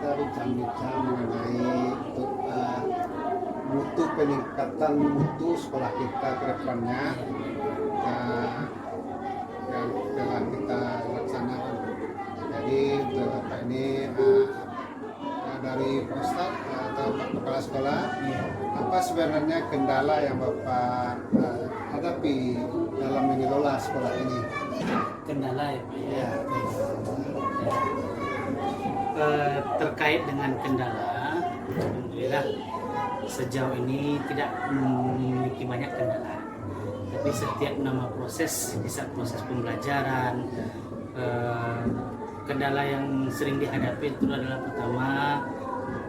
kita bincang-bincang mengenai mutu peningkatan mutu sekolah kita ke depannya yang telah kita laksanakan. Jadi untuk Bapak ini dari Pak Ustadz atau Pak Kepala Sekolah, apa sebenarnya kendala yang Bapak hadapi dalam mengelola sekolah ini? Kendala ya Pak ya. Ya. Terkait dengan kendala, alhamdulillah sejauh ini tidak memiliki banyak kendala. Tapi setiap nama proses, di saat proses pembelajaran, kendala yang sering dihadapi itu adalah pertama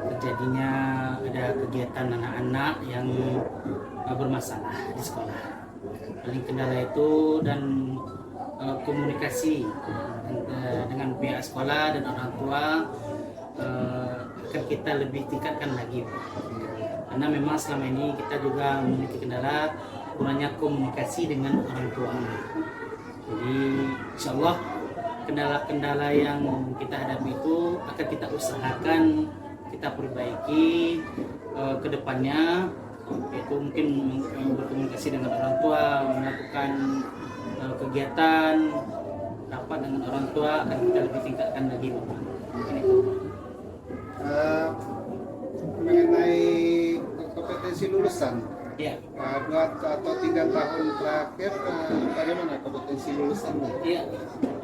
terjadinya ada kegiatan anak-anak yang bermasalah di sekolah. Paling kendala itu dan komunikasi dengan pihak sekolah dan orang tua akan kita lebih tingkatkan lagi, karena memang selama ini kita juga memiliki kendala kurangnya komunikasi dengan orang tua. Jadi insya Allah kendala-kendala yang kita hadapi itu akan kita usahakan kita perbaiki ke depannya, yaitu mungkin berkomunikasi dengan orang tua, melakukan kegiatan rapat dengan orang tua akan kita lebih tingkatkan lagi Bapak. Mengenai kompetensi lulusan, Ya. 2 atau 3 tahun terakhir bagaimana kompetensi lulusannya? Iya,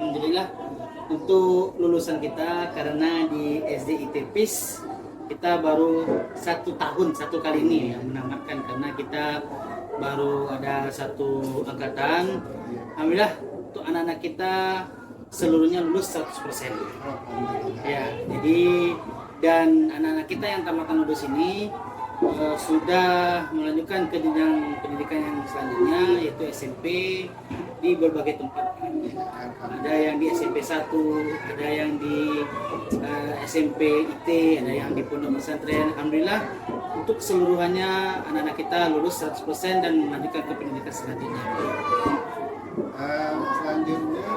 alhamdulillah untuk lulusan kita, karena di SD ITPIS kita baru 1 tahun 1 kali ini yang menamatkan, karena kita baru ada 1 angkatan. Alhamdulillah untuk anak-anak kita seluruhnya lulus 100%. Ya, jadi dan anak-anak kita yang tamatan lulus ini sudah melanjutkan ke jenjang pendidikan yang selanjutnya, yaitu SMP di berbagai tempat. Ada yang di SMP 1, ada yang di SMP IT, ada yang di pondok pesantren. Alhamdulillah untuk keseluruhannya anak-anak kita lulus 100% dan melanjutkan ke pendidikan selanjutnya. Selanjutnya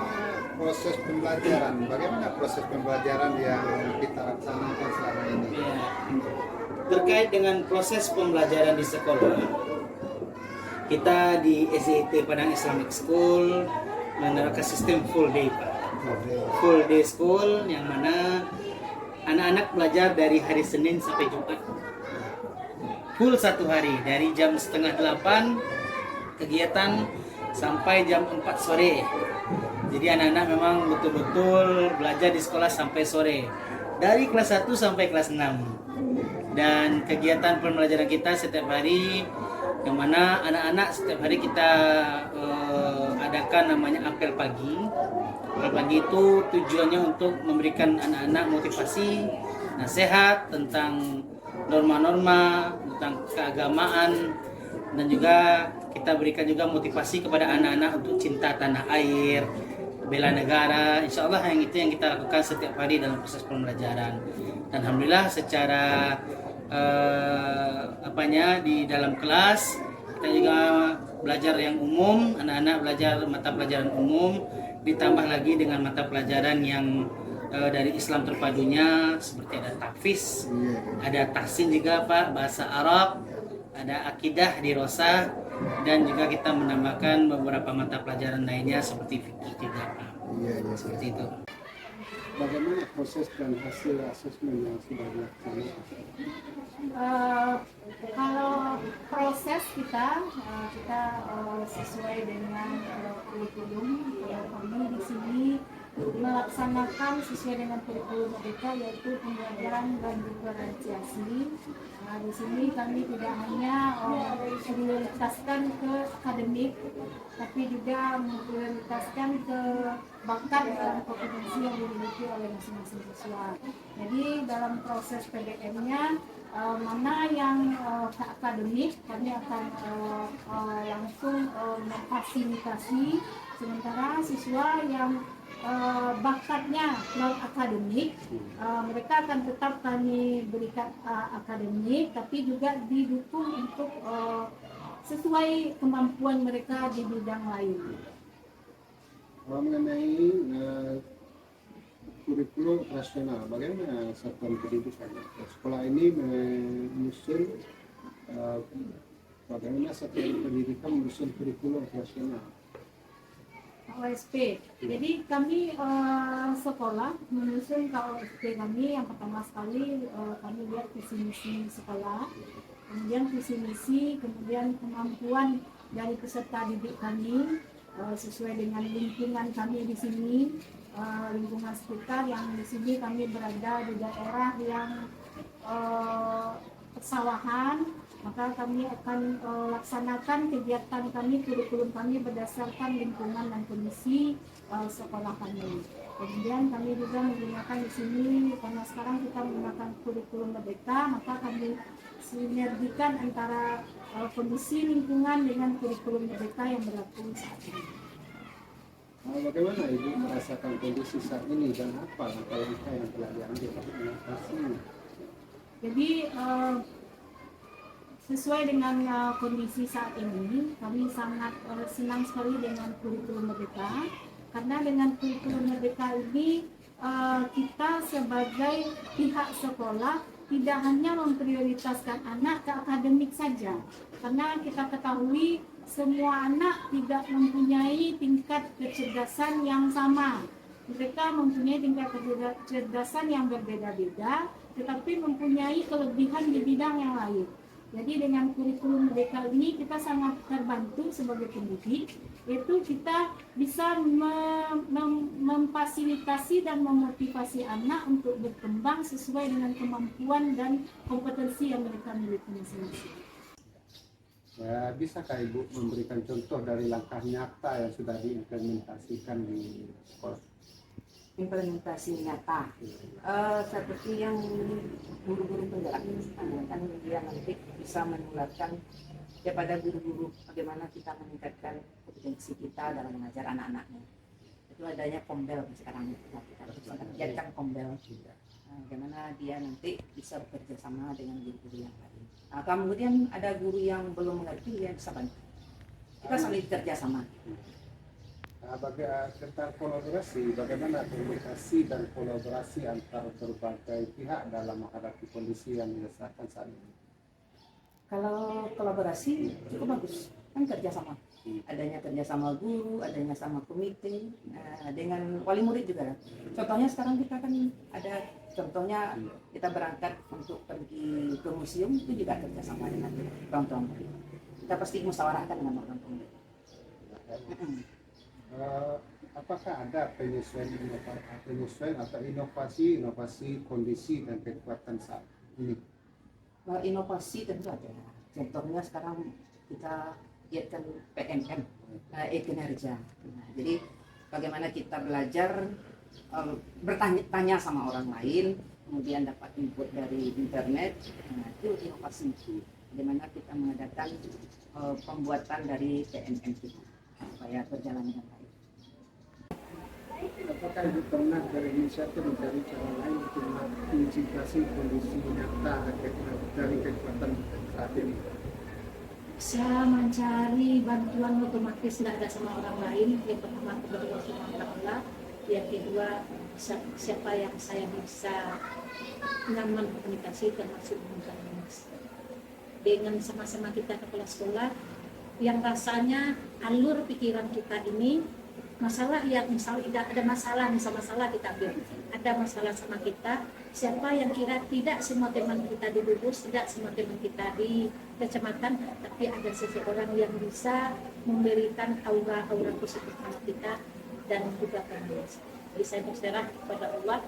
proses pembelajaran, bagaimana proses pembelajaran yang kita laksanakan selama ini? Ya. Terkait dengan proses pembelajaran di sekolah, kita di SIT Padang Islamic School menerapkan sistem full day Pak. Full day school, yang mana anak-anak belajar dari hari Senin sampai Jumat full 1 hari, dari jam setengah 8 kegiatan sampai jam 4 sore. Jadi anak-anak memang betul-betul belajar di sekolah sampai sore, dari kelas 1 sampai kelas 6. Dan kegiatan pembelajaran kita setiap hari, yang mana anak-anak setiap hari kita adakan namanya apel pagi. Apel pagi itu tujuannya untuk memberikan anak-anak motivasi, nasihat tentang norma-norma, tentang keagamaan, dan juga kita berikan juga motivasi kepada anak-anak untuk cinta tanah air, bela negara. Insya Allah yang itu yang kita lakukan setiap hari dalam proses pembelajaran. Dan alhamdulillah secara di dalam kelas kita juga belajar yang umum, anak-anak belajar mata pelajaran umum, ditambah lagi dengan mata pelajaran yang dari Islam terpadunya, seperti ada tahfiz, ada tahsin juga Pak, bahasa Arab, ada akidah di Rosa, dan juga kita menambahkan beberapa mata pelajaran lainnya seperti fikih juga Pak. Seperti itu. Bagaimana proses dan hasil asesmen yang sudah dilaksanakan? Kalau proses kita sesuai dengan kurikulum, kami di sini melaksanakan sesuai dengan kurikulum mereka, yaitu pembelajaran dan diferensiasi. Di sini kami tidak hanya prioritaskan ke akademik, tapi juga memprioritaskan ke bakat dan kompetensi yang dimiliki oleh masing-masing siswa. Jadi dalam proses PDM-nya, mana yang ke akademik, kami akan langsung memfasilitasi, sementara siswa yang bakatnya non akademik, mereka akan tetap kami berikan akademik, tapi juga didukung untuk sesuai kemampuan mereka di bidang lain. Mengenai kurikulum operasional. Bagaimana satuan pendidikan? Sekolah ini menyusun bagaimana satuan pendidikan menyusun kurikulum operasional. KOSP. Jadi kami sekolah menyusun KOSP kami yang pertama sekali kami lihat visi misi sekolah, kemudian visi misi, kemudian kemampuan dari peserta didik kami sesuai dengan lingkungan kami di sini, lingkungan sekitar yang di sini kami berada di daerah yang persawahan, maka kami akan laksanakan kegiatan kami, kurikulum kami berdasarkan lingkungan dan kondisi sekolah kami. Kemudian kami juga menggunakan di sini, karena sekarang kita menggunakan kurikulum merdeka, maka kami sinergikan antara kondisi lingkungan dengan kurikulum merdeka yang berlaku saat ini. Bagaimana Ibu merasakan kondisi saat ini dan apa langkah-langkah yang telah diambil untuk mengatasi? Jadi sesuai dengan kondisi saat ini, kami sangat senang sekali dengan kurikulum merdeka, karena dengan kurikulum merdeka ini kita sebagai pihak sekolah tidak hanya memprioritaskan anak ke akademik saja, karena kita ketahui semua anak tidak mempunyai tingkat kecerdasan yang sama. Mereka mempunyai tingkat kecerdasan yang berbeda-beda, tetapi mempunyai kelebihan di bidang yang lain. Jadi dengan kurikulum merdeka ini kita sangat terbantu sebagai pendidik, yaitu kita bisa memfasilitasi dan memotivasi anak untuk berkembang sesuai dengan kemampuan dan kompetensi yang mereka miliki masing-masing. Ya, bisakah Ibu memberikan contoh dari langkah nyata yang sudah diimplementasikan di sekolah? Implementasi nyata seperti yang guru-guru penggerak kan dia nanti bisa menularkan kepada guru-guru bagaimana kita meningkatkan kompetensi kita dalam mengajar anak-anaknya. Itu adanya kombel sekarang kita jadikan kombel, bagaimana dia nanti bisa bekerja sama dengan guru-guru yang lain. Kemudian ada guru yang belum mengerti, dia bisa bantu, kita saling bekerja sama. Tentang kolaborasi, bagaimana komunikasi dan kolaborasi antara berbagai pihak dalam menghadapi kondisi yang dirasakan saat ini? Kalau kolaborasi cukup bagus, kan kerjasama. Adanya kerjasama guru, adanya sama komite, dengan wali murid juga. Contohnya sekarang kita kan ada, contohnya kita berangkat untuk pergi ke museum, itu juga kerjasama dengan orang-orang murid. Kita pasti musyawarahkan dengan orang-orang murid. Apakah ada penyesuaian atau inovasi kondisi dan kekuatan saat ini? Inovasi tentu ada. Contohnya sekarang kita lihatkan PNM, e-kinerja. Jadi bagaimana kita belajar bertanya sama orang lain, kemudian dapat input dari internet. Itu inovasi. Bagaimana kita mengadakan pembuatan dari PNM kita supaya berjalan dengan baik. Apakah Ibu pernah berinisiatif mencari cara lain untuk mengantisipasi kondisi nyata dari kekuatan saat ini? Saya mencari bantuan otomatis tidak ada sama orang lain. Yang pertama kepada Allah, yang kedua siapa yang saya bisa nyaman komunikasi termasuk dengan dengan sama-sama kita kepala sekolah yang rasanya alur pikiran kita ini masalah yang misalnya tidak ada masalah, masalah kita ambil. Ada masalah sama kita, siapa yang kira tidak semua teman kita di Lubus, tidak semua teman kita di kecamatan, tapi ada seseorang yang bisa memberikan aura-aura positif kepada kita dan juga pengawas. Jadi saya berserah kepada Allah,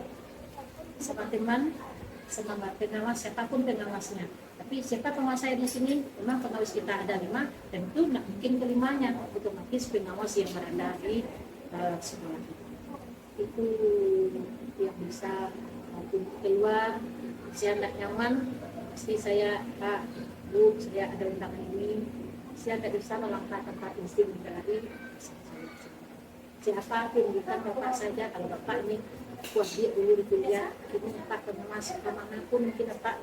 sama teman, sama pengawas, siapapun pengawasnya. Tapi siapa penguasa di sini? Memang pengawas kita ada 5, dan itu tidak mungkin kelimanya, otomatis pengawas yang berada di sekolah itu yang bisa keluar. Saya tidak nyaman, pasti saya Pak, Bu, saya ada undangan ini, saya tidak bisa melangkah tempat insting dari siapapun, bukan Bapak saja. Kalau Bapak ini kuat dia dulu di kuliah, ini Bapak pengawas kemanapun mungkin Bapak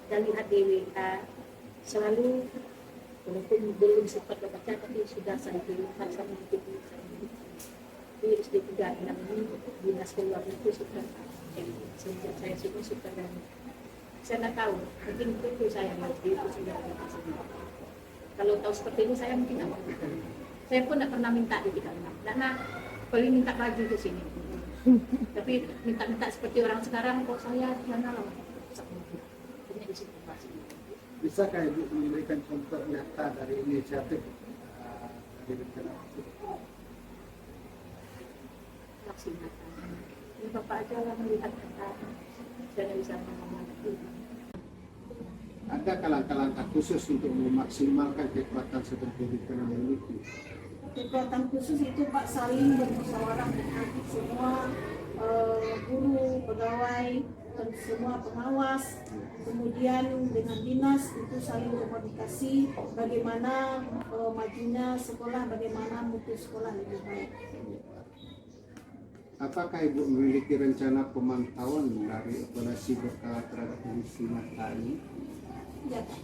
dan lihat DWK selalu walaupun belum sempat baca tapi sudah saya pilihkan sama itu. di SD 36 ini dinas keluarga itu sudah sejak saya suka dan saya nggak tahu mungkin itu saya SD itu sudah ada di sini. Kalau tahu seperti ini saya mungkin nggak mau. Saya pun tidak pernah minta di 36 karena paling minta baju ke sini. Tapi minta seperti orang sekarang kok saya di sana loh. Punya di sini masih. Bisakah Ibu memberikan contoh nyata dari inisiatif dari rencana itu? Laksanakan. Ini Bapak aja yang melihat kata saya nggak bisa ngomong lagi. Ada langkah-langkah khusus untuk memaksimalkan kekuatan seperti yang kita miliki? Kekuatan khusus itu Pak saling bermusyawarah dengan semua guru, pegawai, dan semua pengawas, kemudian dengan dinas itu saling berkomunikasi bagaimana majunya sekolah, bagaimana mutu sekolah lebih baik. Apakah Ibu memiliki rencana pemantauan dari evaluasi berkala terhadap kondisi mata ini? Ya, Pak.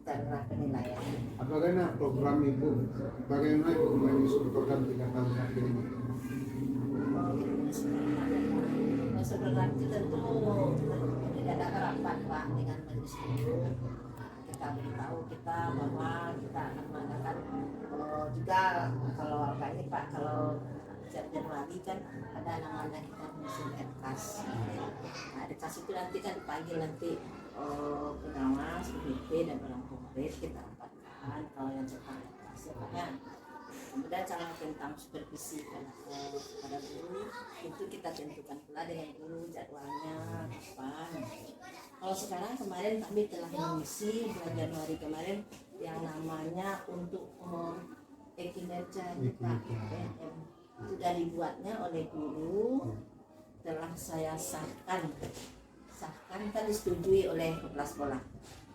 Cara penilaian. Bagaimana program Ibu? Bagaimana Ibu menyusun program 3 tahun terakhir ini? Sebenarnya itu tentu tidak ada harapan Pak dengan majelis guru. Kita beritahu kita bahwa kita akan mengadakan juga kalau apa ini Pak, kalau Januari kan ada namanya kita menyusun EDKAS. Nah, EDKAS itu nanti kan dipanggil nanti pengawas, PBB dan orang konkret kita rapatkan kalau yang tentang EDKAS ya Pak ya. Kemudian cara tentang supervisi pada guru itu kita tentukan pula dengan guru jadwalnya kapan. Kalau sekarang kemarin kami telah mengisi bulan Januari kemarin yang namanya untuk kinerja Pak PNM sudah dibuatnya oleh guru, telah saya sahkan kan disetujui oleh kepala sekolah.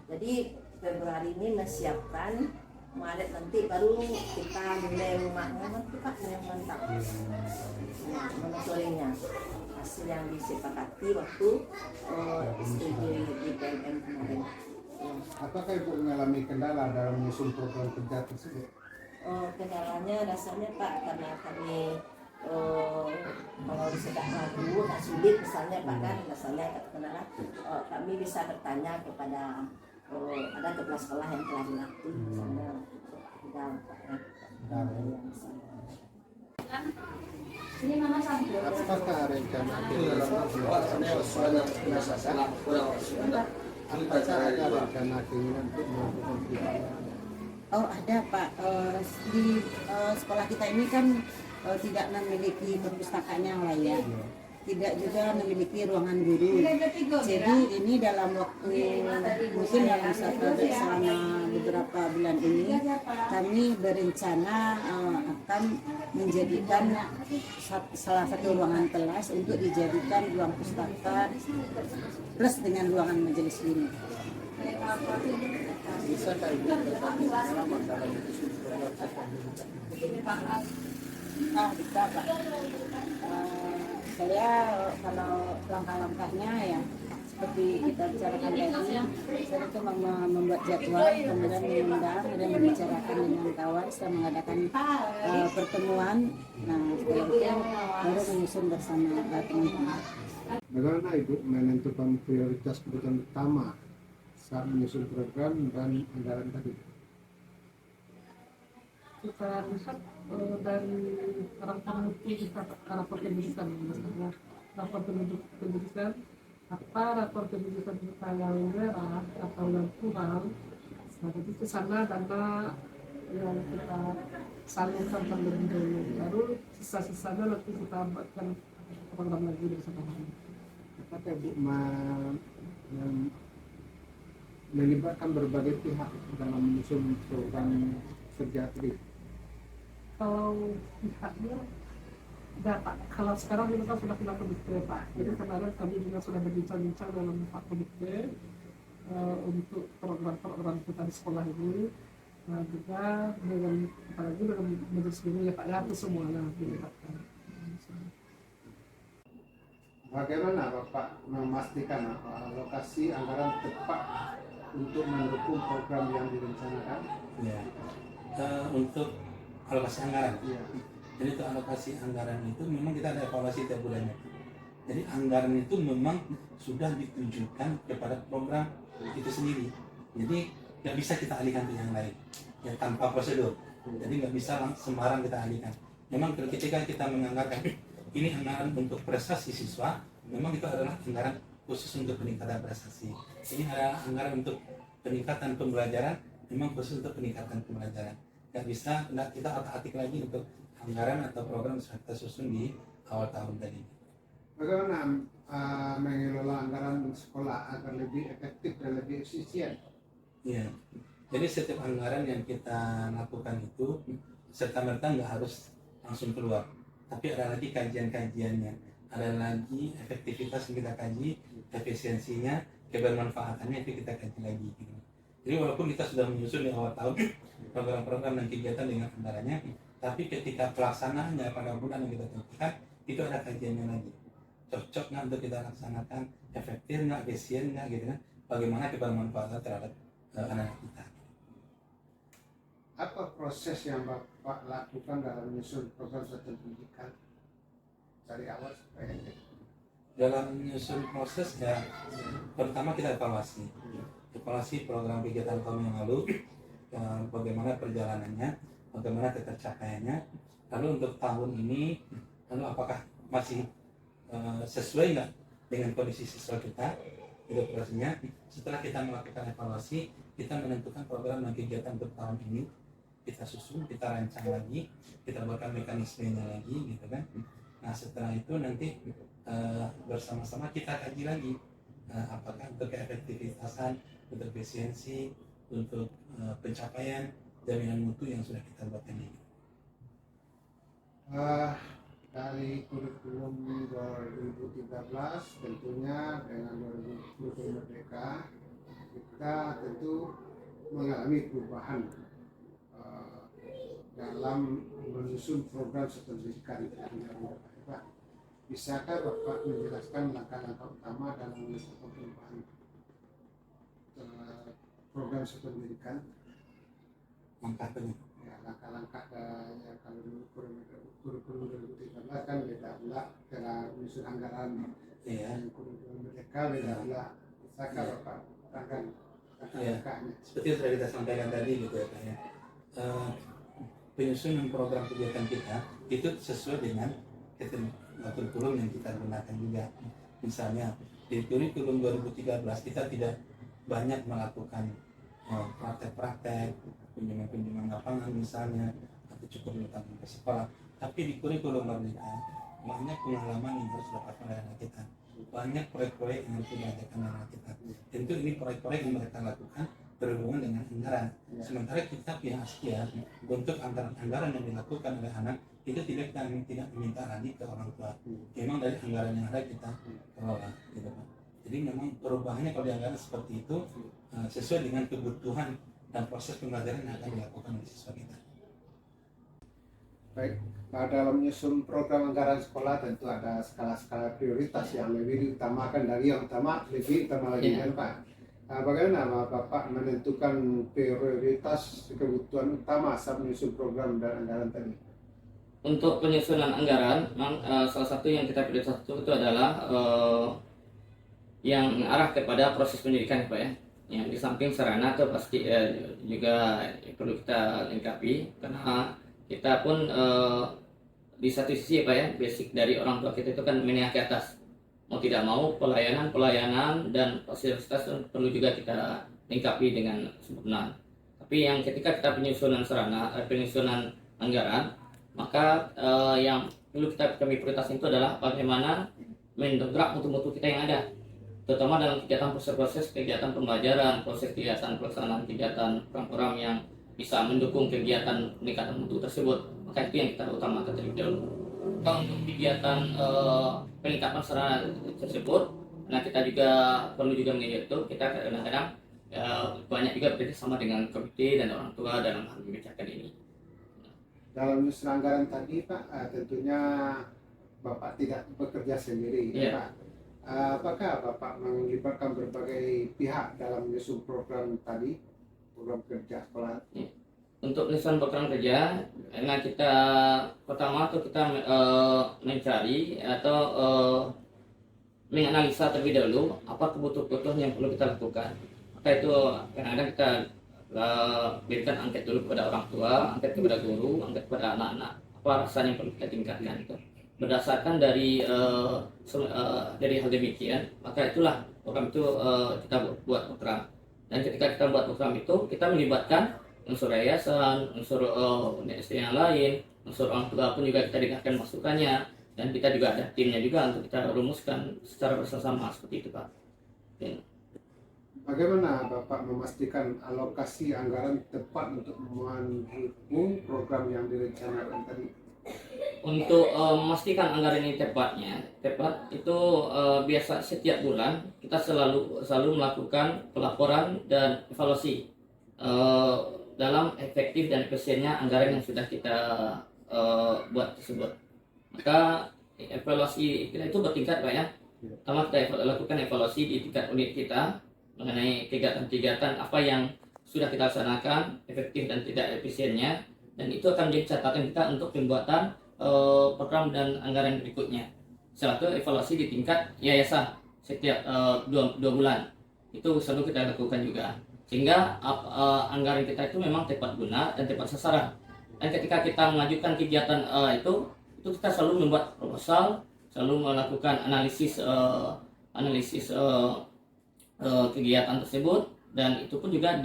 Jadi Februari ini menyiapkan, Maret nanti baru kita mulai mantap monitoringnya hasil yang disepakati waktu studi di PNM kemarin. Apakah Ibu mengalami kendala dalam menyusun program kerja tersebut? Kendalanya rasanya Pak karena kami kalau sedang ragu tak sulit misalnya Pak kan rasanya kendala kami bisa bertanya kepada ada kepala sekolah yang telah dilatih misalnya Ini Mama sambil. Apakah rencana sesuai dengan pengasasan? Apakah ada rencana keinginan untuk melakukan perubahan? Oh ada Pak, di sekolah kita ini kan tidak memiliki perpustakaan yang layak, tidak juga memiliki ruangan guru. Jadi ini dalam waktu mungkin dalam selama beberapa bulan ini kami berencana akan menjadikan salah satu ruangan kelas untuk dijadikan ruang pustaka plus dengan ruangan majelis guru. Bisa Ibu berbagi pengalaman dalam menyusun program kerja? Bisa Pak. Saya kalau langkah-langkahnya ya seperti kita bicarakan tadi, saya itu membuat jadwal, kemudian mengundang dan membicarakan dengan kawan setelah mengadakan pertemuan. Nah setelah itu baru menyusun bersama teman-teman. Bagaimana Ibu menentukan prioritas kebutuhan utama saat menyusun program dan anggaran tadi? Kita lihat dari karakter pendidikan, misalnya rapor pendidikan apa rapor pendidikan kita yang merah atau yang kurang, nah jadi ke sana dana yang kita salurkan terlebih dahulu, baru sisa-sisanya nanti kita buatkan program lagi bersama. Apakah Ibu melibatkan berbagai pihak dalam menyusun program kerja tadi? Kalau pihaknya Pak, kalau sekarang kita sudah kena komite Pak, jadi kemarin kami juga sudah berbincang-bincang dalam Pak komite untuk program-program kita di sekolah ini, juga dengan apalagi dengan majelis guru ya Pak, ya itu semuanya dilibatkan. Bagaimana Bapak memastikan alokasi anggaran tepat untuk mendukung program yang direncanakan? Ya, kita untuk alokasi anggaran. Iya. Jadi untuk alokasi anggaran itu memang kita ada evaluasi tiap bulannya. Jadi anggaran itu memang sudah ditujukan kepada program itu sendiri. Jadi nggak bisa kita alihkan ke yang lain, ya tanpa prosedur. Jadi nggak bisa sembarang kita alihkan. Memang ketika kita menganggarkan ini anggaran untuk prestasi siswa, memang itu adalah anggaran khusus untuk peningkatan prestasi. Ini adalah anggaran untuk peningkatan pembelajaran, memang khusus untuk peningkatan pembelajaran. Nggak bisa kita otak-atik lagi untuk anggaran atau program yang sudah kita susun di awal tahun tadi. Bagaimana mengelola anggaran sekolah agar lebih efektif dan lebih efisien? Iya. Jadi setiap anggaran yang kita lakukan itu serta-merta nggak harus langsung keluar, tapi ada lagi kajian-kajiannya, ada lagi efektivitas yang kita kaji, efisiensinya, kebermanfaatannya itu kita kaji lagi. Gitu. Jadi walaupun kita sudah menyusun di awal tahun program-program dan kegiatan dengan anggarannya, tapi ketika pelaksanaannya pada bulan yang kita tentukan itu ada kajiannya lagi. Cocok nggak untuk kita laksanakan, efektif nggak, efisien nggak, gitu kan? Bagaimana kebermanfaatan terhadap anak-anak kita. Apa proses yang Bapak lakukan dalam menyusun program satuan pendidikan dari awal sampai akhir? Dalam menyusun proses ya, pertama kita evaluasi program kegiatan tahun yang lalu, bagaimana perjalanannya, bagaimana tercapaiannya, lalu untuk tahun ini, lalu apakah masih sesuai nggak dengan kondisi siswa kita, itu prosesnya. Setelah kita melakukan evaluasi, kita menentukan program dan kegiatan untuk tahun ini, kita susun, kita rancang lagi, kita buatkan mekanismenya lagi, gitu kan. Nah setelah itu nanti bersama-sama kita kaji lagi apakah untuk keefektivitasan, untuk efisiensi, untuk pencapaian jaminan mutu yang sudah kita buat ini. Dari kurikulum 2013 tentunya dengan 2020 Merdeka kita tentu mengalami perubahan dalam menyusun program satuan pendidikan. Bisakah Bapak menjelaskan langkah-langkah utama dalam menyusun perubahan program satuan pendidikan? Langkah-langkah ya, kalau dulu kurikulum 2013 kan beda pula dalam menyusun anggaran, kurikulum Merdeka beda pula. Bisakah Bapak terangkan langkah-langkahnya? Seperti yang sudah kita sampaikan tadi gitu ya Pak ya. Penyusunan program kegiatan kita itu sesuai dengan kurikulum yang kita gunakan juga. Misalnya di kurikulum 2013 kita tidak banyak melakukan praktek-praktek, kunjungan-kunjungan lapangan misalnya, atau cukup datang ke sekolah. Tapi di kurikulum Merdeka banyak pengalaman yang harus dapat oleh anak kita, banyak proyek-proyek yang harus diajarkan anak kita. Tentu ini proyek-proyek yang mereka lakukan berhubungan dengan anggaran. Sementara kita pihak sekian untuk anggaran yang dilakukan oleh anak itu tidak meminta lagi ke orang tua. Memang dari anggaran yang ada kita kelola, gitu Pak. Jadi memang perubahannya kalau di anggaran seperti itu sesuai dengan kebutuhan dan proses pembelajaran yang akan dilakukan oleh siswa kita. Baik, dalam menyusun program anggaran sekolah tentu ada skala-skala prioritas yang lebih diutamakan dari yang utama, lebih utama lagi kan Pak. Bagaimana Bapak menentukan prioritas kebutuhan utama saat menyusun program dan anggaran tadi? Untuk penyusunan anggaran, salah satu yang kita pilih satu itu adalah yang mengarah kepada proses pendidikan Pak ya. Yang di samping sarana itu pasti juga perlu kita lengkapi, karena kita pun di satu sisi Pak ya, basic dari orang tua kita itu kan menengah ke atas. Mau tidak mau pelayanan dan fasilitas perlu juga kita lengkapi dengan sempurna. Tapi yang ketika kita penyusunan sarana, penyusunan anggaran, maka yang perlu kami prioritas itu adalah bagaimana mendongkrak mutu-mutu kita yang ada, terutama dalam kegiatan proses kegiatan pembelajaran, proses kegiatan pelaksanaan kegiatan program yang bisa mendukung kegiatan peningkatan mutu tersebut. Maka itu yang kita utamakan terlebih dahulu. Untuk kegiatan peningkatan sarana tersebut, nah kita juga perlu juga mengingat itu, kita kadang-kadang banyak juga bekerjasama dengan komite dan orang tua dalam hal memecahkan ini. Dalam menyusun anggaran tadi Pak, tentunya Bapak tidak bekerja sendiri Pak. Apakah Bapak melibatkan berbagai pihak dalam menyusun program tadi, program kerja sekolah? untuk penyusunan program kerja, karena kita pertama tuh kita mencari atau menganalisa terlebih dahulu apa kebutuhan yang perlu kita lakukan. Maka itu kadang-kadang kita berikan angket dulu kepada orang tua, angket kepada guru, angket kepada anak-anak, apa rasanya yang perlu kita tingkatkan itu. Berdasarkan dari hal demikian, maka itulah program itu kita buat program. Dan ketika kita buat program itu, kita melibatkan unsur yayasan, unsur SD yang lain, unsur orang tua pun juga kita dengarkan masukannya, dan kita juga ada timnya juga untuk kita rumuskan secara bersama-sama seperti itu, Pak. Oke. Bagaimana Bapak memastikan alokasi anggaran tepat untuk mendukung program yang direncanakan tadi? Untuk memastikan anggaran ini tepat itu biasa setiap bulan kita selalu melakukan pelaporan dan evaluasi dalam efektif dan efisiennya anggaran yang sudah kita buat tersebut. Maka evaluasi kita itu bertingkat, Pak ya. Pertama kita lakukan evaluasi di tingkat unit kita mengenai kegiatan-kegiatan apa yang sudah kita laksanakan, efektif dan tidak efisiennya, dan itu akan menjadi catatan kita untuk pembuatan program dan anggaran berikutnya. Setelah itu evaluasi di tingkat yayasan setiap 2 bulan itu selalu kita lakukan juga, sehingga anggaran kita itu memang tepat guna dan tepat sasaran. Dan ketika kita mengajukan kegiatan itu kita selalu membuat proposal, selalu melakukan analisis kegiatan tersebut, dan itu pun juga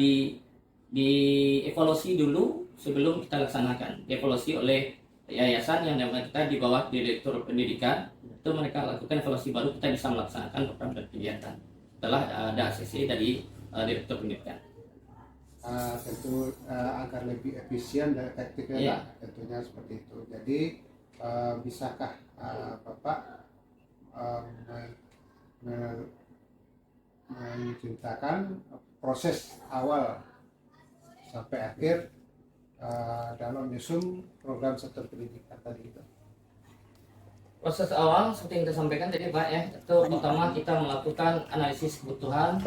dievaluasi dulu sebelum kita laksanakan. Dievaluasi oleh yayasan yang namanya kita di bawah direktur pendidikan, itu mereka lakukan evaluasi baru kita bisa melaksanakan program dan kegiatan setelah ada ACC dari direktur pendidikan. Tentu agar lebih efisien dan efektif ya, Pak. Tentunya seperti itu. Jadi bisakah Bapak menceritakan proses awal sampai akhir dalam menyusun program sektor pendidikan tadi itu? Proses awal seperti yang kita sampaikan tadi, Pak ya, itu pertama kita melakukan analisis kebutuhan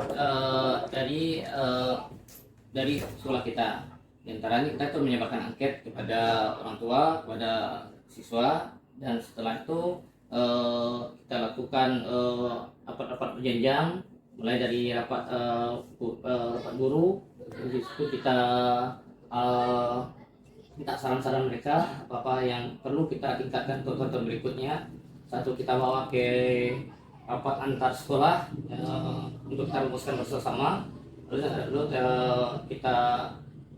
dari sekolah kita. Di antaranya kita itu menyebarkan angket kepada orang tua, kepada siswa, dan setelah itu kita lakukan rapat-rapat berjenjang, mulai dari rapat guru. Di situ kita minta saran-saran mereka apa yang perlu kita tingkatkan untuk tahun berikutnya. Satu, kita bawa ke rapat antar sekolah untuk kita rumuskan bersama. Lalu kita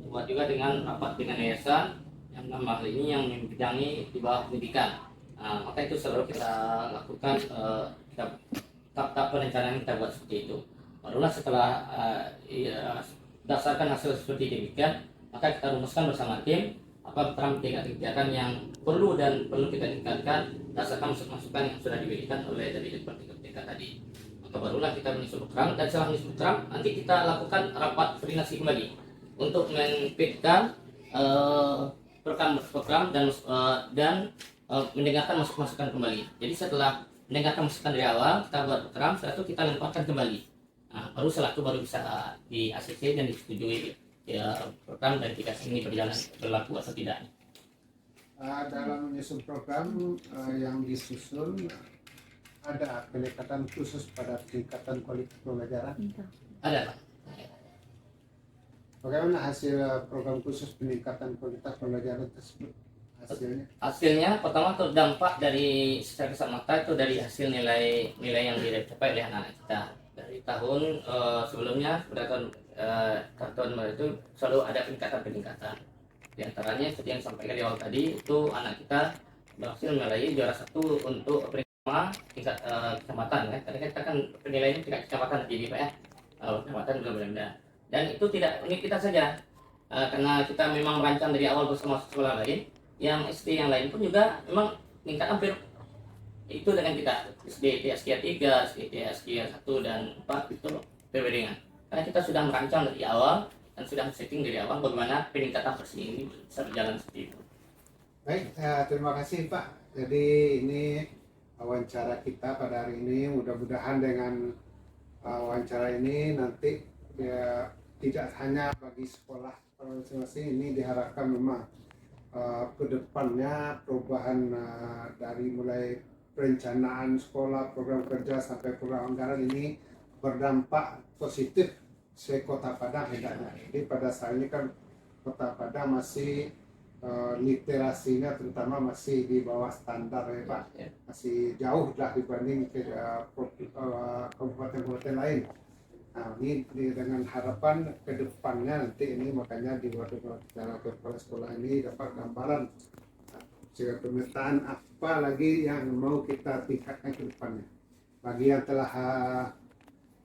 buat juga dengan rapat dengan yayasan yang dalam hal ini yang membidangi di bawah pendidikan. Maka itu selalu kita lakukan tahap perencanaan kita buat seperti itu. Barulah setelah berdasarkan hasil seperti demikian, maka kita rumuskan bersama tim apa kegiatan yang perlu kita tingkatkan berdasarkan masukan yang sudah diberikan oleh dari Departemen Pendidikan tadi. Maka barulah kita menyusun program, dan setelah menyusun program nanti kita lakukan rapat koordinasi kembali untuk menfitkan program dan mendengarkan masukan kembali. Jadi setelah mendengarkan masukan dari awal, kita buat program, setelah itu kita lemparkan kembali. Baru setelah itu baru bisa di ACC dan disetujui ya program dan jika ini berlaku atau tidaknya. Dalam menyusun program yang disusun, ada pendekatan khusus pada peningkatan kualitas pembelajaran? Ada, Pak. Bagaimana hasil program khusus peningkatan kualitas pembelajaran tersebut? Hasilnya pertama tuh dampak dari secara kasat mata itu dari hasil nilai yang dicapai oleh anak-anak kita. Dari tahun sebelumnya pada tahun itu selalu ada peningkatan. Di antaranya seperti yang disampaikan di awal tadi, itu anak kita berhasil meraih juara 1 untuk pertama tingkat kecamatan ya. Karena kita kan penilaiannya tingkat kecamatan jadi Pak ya. Kecamatan benar-benar. Dan itu tidak unik kita saja. Karena kita memang merancang dari awal bersama sekolah lain, yang SD yang lain pun juga memang tingkat hampir itu dengan kita. SD TSK 3, SD TSK 1 dan 4 itu berbeda. Karena kita sudah merancang dari awal dan sudah setting dari awal bagaimana peningkatan persini ini bisa berjalan seperti itu. Baik, terima kasih Pak. Jadi ini wawancara kita pada hari ini. Mudah-mudahan dengan wawancara ini nanti ya, tidak hanya bagi sekolah masing-masing ini diharapkan memang ke depannya perubahan dari mulai perencanaan sekolah, program kerja sampai program anggaran ini berdampak positif Kota Padang hendaknya. Jadi pada saat ini kan Kota Padang masih literasinya terutama masih di bawah standar ya Pak, masih jauh lah dibanding kabupaten-kabupaten lain. Nah, ini dengan harapan ke depannya nanti ini makanya di waktu cara kepala sekolah ini dapat gambaran sehingga pemetaan apa lagi yang mau kita tingkatkan ke depannya. Bagi yang telah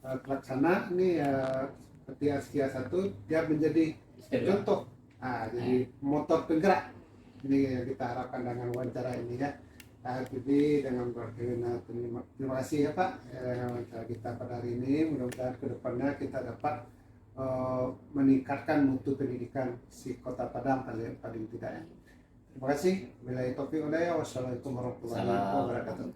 terlaksana ini seperti Askia 1 dia menjadi contoh, jadi motor penggerak. Ini yang kita harapkan dengan wawancara ini ya. Jadi dengan terima kasih ya Pak dengan wawancara kita pada hari ini. Mudah-mudahan ke depannya kita dapat meningkatkan mutu pendidikan si Kota Padang paling tidak ya. Terima kasih. Wassalamualaikum warahmatullahi wabarakatuh.